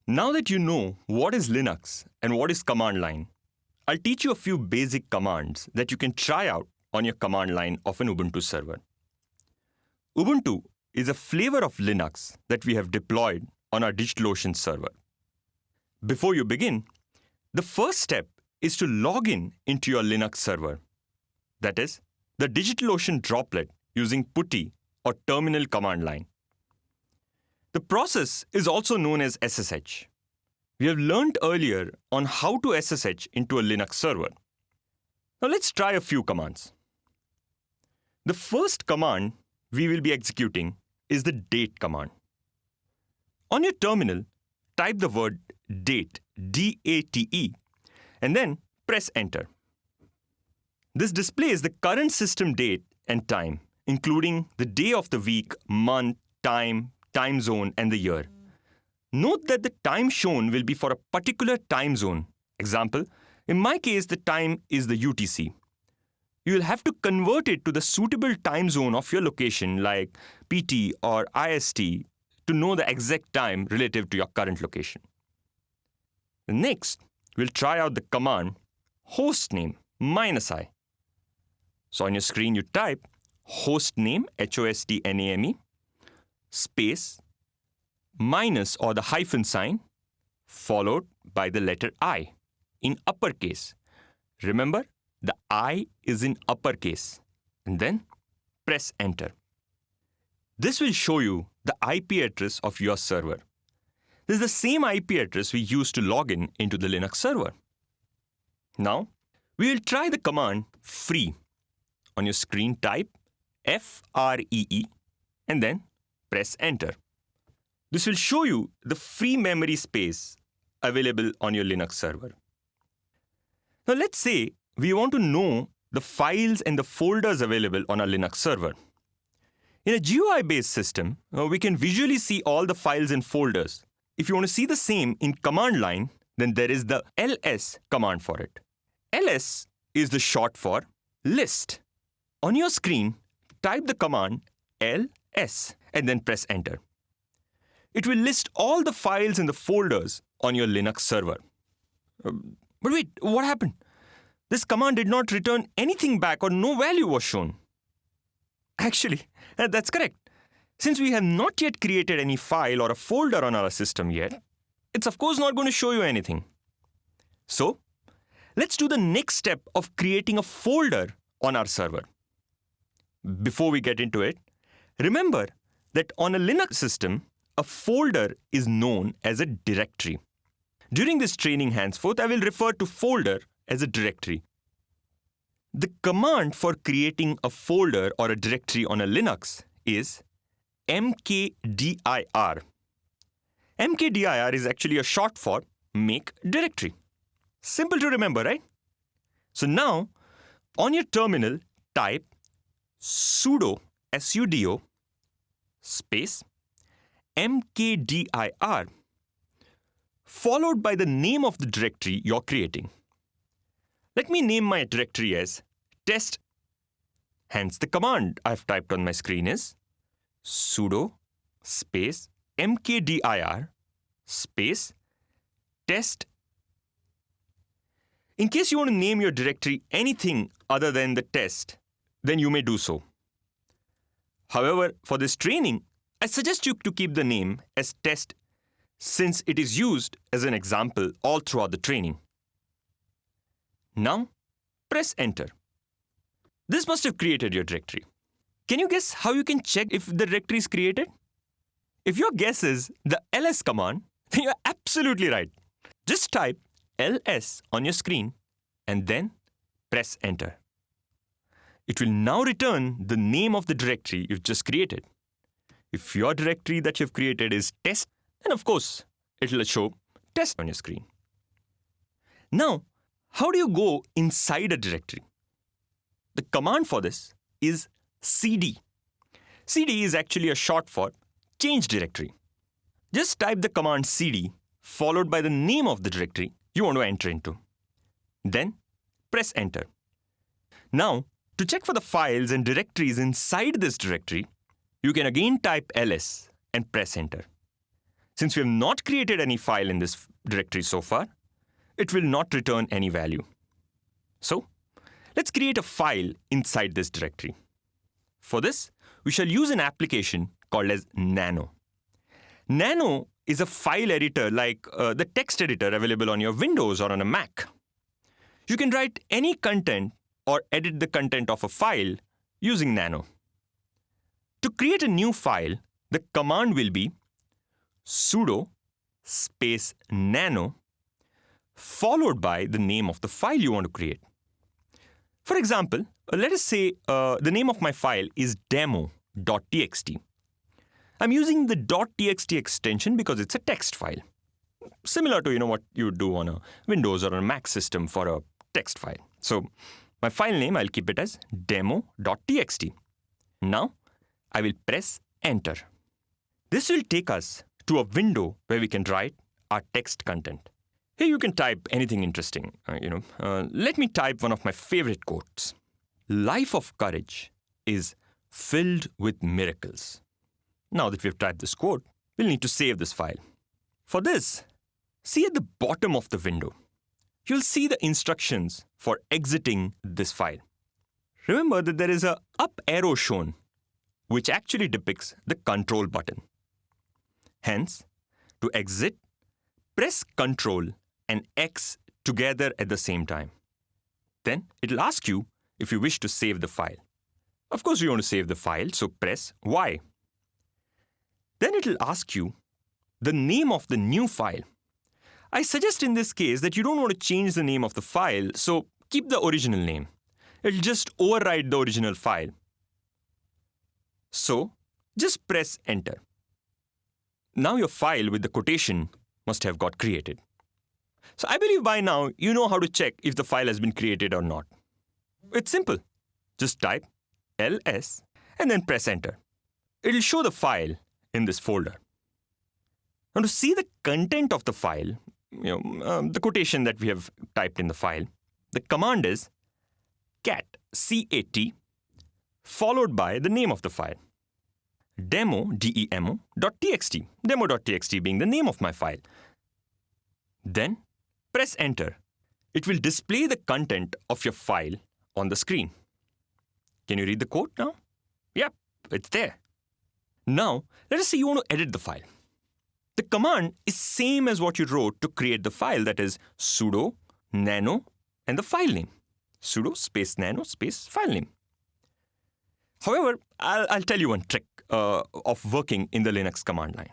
Now that you know what is Linux and what is command line, I'll teach you a few basic commands that you can try out on your command line of an Ubuntu server. Ubuntu is a flavor of Linux that we have deployed on our DigitalOcean server. Before you begin, the first step is to log in into your Linux server. That is, the DigitalOcean droplet using PuTTY or terminal command line. The process is also known as SSH. We have learned earlier on how to SSH into a Linux server. Now let's try a few commands. The first command we will be executing is the date command. On your terminal, type the word date, D-A-T-E, and then press enter. This displays the current system date and time, including the day of the week, month, time zone, and the year. Note that the time shown will be for a particular time zone. Example, in my case, the time is the UTC. You will have to convert it to the suitable time zone of your location like PT or IST to know the exact time relative to your current location. Next, we'll try out the command hostname -i. So on your screen, you type hostname, HOSTNAME, space, minus or the hyphen sign, followed by the letter I in uppercase. Remember, the I is in uppercase. And then press enter. This will show you the IP address of your server. This is the same IP address we use to log in into the Linux server. Now, we will try the command free. On your screen, type FREE and then press enter. This will show you the free memory space available on your Linux server. Now let's say we want to know the files and the folders available on our Linux server. In a GUI-based system, we can visually see all the files and folders. If you want to see the same in command line, then there is the ls command for it. ls is the short for list. On your screen, type the command ls and then press enter. It will list all the files and the folders on your Linux server. But wait, what happened? This command did not return anything back or no value was shown. Actually, that's correct. Since we have not yet created any file or a folder on our system yet, it's of course not going to show you anything. So, let's do the next step of creating a folder on our server. Before we get into it, remember that on a Linux system, a folder is known as a directory. During this training henceforth, I will refer to folder as a directory. The command for creating a folder or a directory on a Linux is mkdir. Mkdir is actually a short for make directory. Simple to remember, right? So now, on your terminal, type sudo, sudo, space, mkdir, followed by the name of the directory you're creating. Let me name my directory as test. Hence, the command I've typed on my screen is sudo space mkdir space test. In case you want to name your directory anything other than the test, then you may do so. However, for this training, I suggest you to keep the name as test since it is used as an example all throughout the training. Now, press enter. This must have created your directory. Can you guess how you can check if the directory is created? If your guess is the ls command, then you're absolutely right. Just type ls on your screen and then press enter. It will now return the name of the directory you've just created. If your directory that you've created is test, then of course, it will show test on your screen. Now, how do you go inside a directory? The command for this is cd. cd is actually a short for change directory. Just type the command cd followed by the name of the directory you want to enter into. Then press enter. Now, to check for the files and directories inside this directory, you can again type ls and press enter. Since we have not created any file in this directory so far, it will not return any value. So, let's create a file inside this directory. For this, we shall use an application called as Nano. Nano is a file editor like the text editor available on your Windows or on a Mac. You can write any content or edit the content of a file using Nano. To create a new file, the command will be sudo space nano followed by the name of the file you want to create. For example, let us say the name of my file is demo.txt. I'm using the .txt extension because it's a text file. Similar to what you would do on a Windows or a Mac system for a text file. So my file name, I'll keep it as demo.txt. Now I will press enter. This will take us to a window where we can write our text content. Here you can type anything interesting. Let me type one of my favorite quotes. Life of courage is filled with miracles. Now that we've typed this quote, we'll need to save this file. For this, see at the bottom of the window, you'll see the instructions for exiting this file. Remember that there is an up arrow shown, which actually depicts the control button. Hence, to exit, press Ctrl and X together at the same time. Then it'll ask you if you wish to save the file. Of course, you want to save the file, so press Y. Then it'll ask you the name of the new file. I suggest in this case that you don't want to change the name of the file, so keep the original name. It'll just override the original file. So, just press enter. Now your file with the quotation must have got created. So I believe by now you know how to check if the file has been created or not. It's simple. Just type ls and then press enter. It'll show the file in this folder. Now to see the content of the file, the quotation that we have typed in the file, the command is cat, C-A-T, followed by the name of the file. Demo, D-E-M-O.txt, demo.txt being the name of my file. Then press enter. It will display the content of your file on the screen. Can you read the quote now? Yep, it's there. Now, let us say you want to edit the file. The command is same as what you wrote to create the file, that is sudo nano and the file name. Sudo space nano space file name. However, I'll tell you one trick of working in the Linux command line.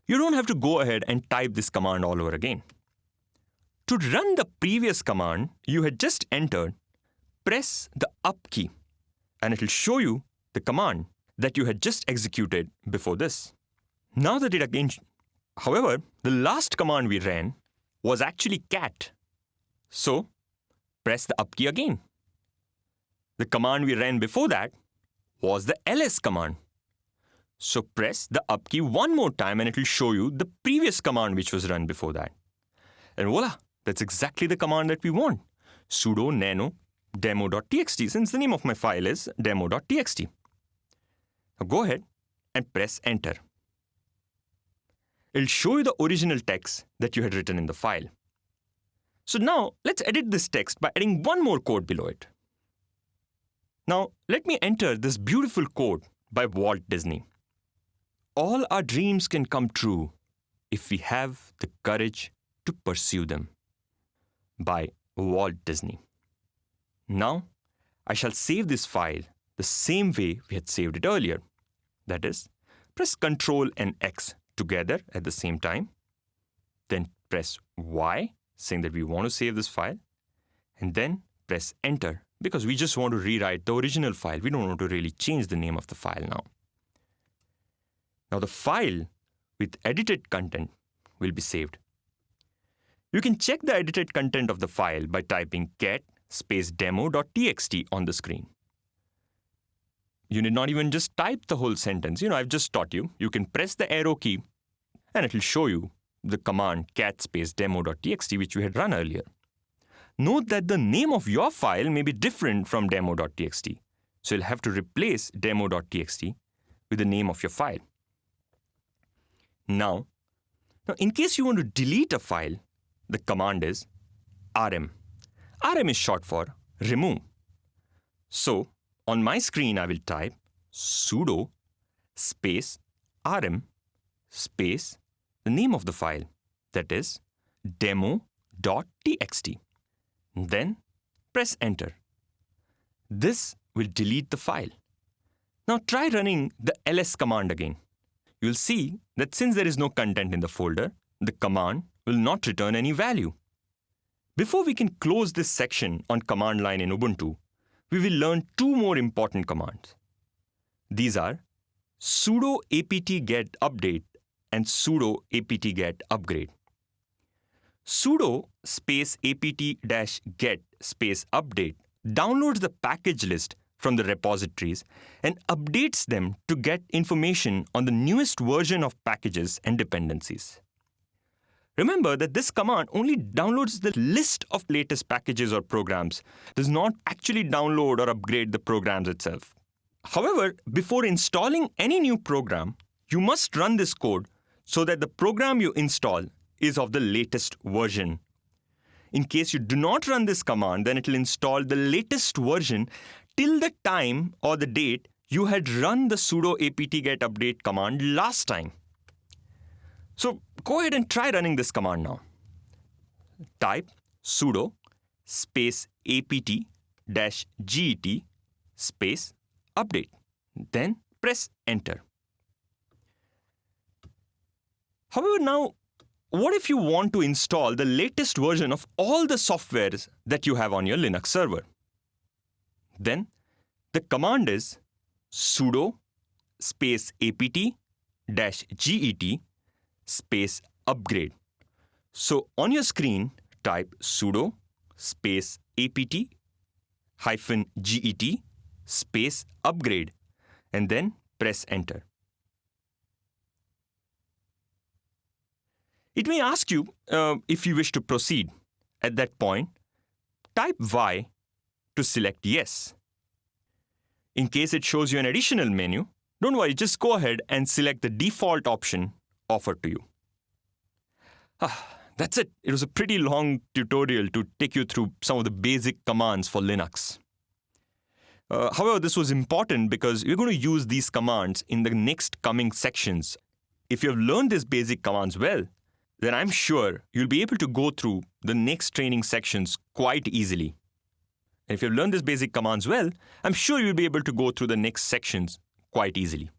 You don't have to go ahead and type this command all over again. To run the previous command you had just entered, press the up key and it will show you the command that you had just executed before this. Now that it again, however, the last command we ran was actually cat. So, press the up key again. The command we ran before that was the ls command. So press the up key one more time and it will show you the previous command which was run before that. And voila, that's exactly the command that we want. Sudo nano demo.txt, since the name of my file is demo.txt. Now go ahead and press enter. It'll show you the original text that you had written in the file. So now let's edit this text by adding one more quote below it. Now let me enter this beautiful quote by Walt Disney. All our dreams can come true if we have the courage to pursue them. By Walt Disney. Now, I shall save this file the same way we had saved it earlier. That is, press Ctrl and X together at the same time. Then press Y, saying that we want to save this file. And then press Enter, because we just want to rewrite the original file. We don't want to really change the name of the file now. Now the file with edited content will be saved. You can check the edited content of the file by typing cat space demo.txt on the screen. You need not even just type the whole sentence. I've just taught you. You can press the arrow key and it will show you the command cat space demo.txt which we had run earlier. Note that the name of your file may be different from demo.txt. So you'll have to replace demo.txt with the name of your file. Now, in case you want to delete a file, the command is rm. rm is short for remove. So, on my screen, I will type sudo space rm space the name of the file, that is demo.txt. Then press enter. This will delete the file. Now try running the ls command again. You'll see that since there is no content in the folder, the command will not return any value. Before we can close this section on command line in Ubuntu, we will learn two more important commands. These are sudo apt-get update and sudo apt-get upgrade. Sudo space apt-get space update downloads the package list from the repositories and updates them to get information on the newest version of packages and dependencies. Remember that this command only downloads the list of latest packages or programs, does not actually download or upgrade the programs itself. However, before installing any new program, you must run this code so that the program you install is of the latest version. In case you do not run this command, then it will install the latest version till the time or the date you had run the sudo apt-get update command last time. So go ahead and try running this command now. Type sudo space apt-get space update. Then press enter. However, now, what if you want to install the latest version of all the softwares that you have on your Linux server? Then the command is sudo space apt-get space upgrade. So on your screen, type sudo space apt-get space upgrade and then press enter. It may ask you if you wish to proceed. At that point, type Y to select yes. In case it shows you an additional menu, don't worry, just go ahead and select the default option offered to you. That's it. It was a pretty long tutorial to take you through some of the basic commands for Linux. However, this was important because we're going to use these commands in the next coming sections. If you have learned these basic commands well, then I'm sure you'll be able to go through the next training sections quite easily. And if you've learned these basic commands well, I'm sure you'll be able to go through the next sections quite easily.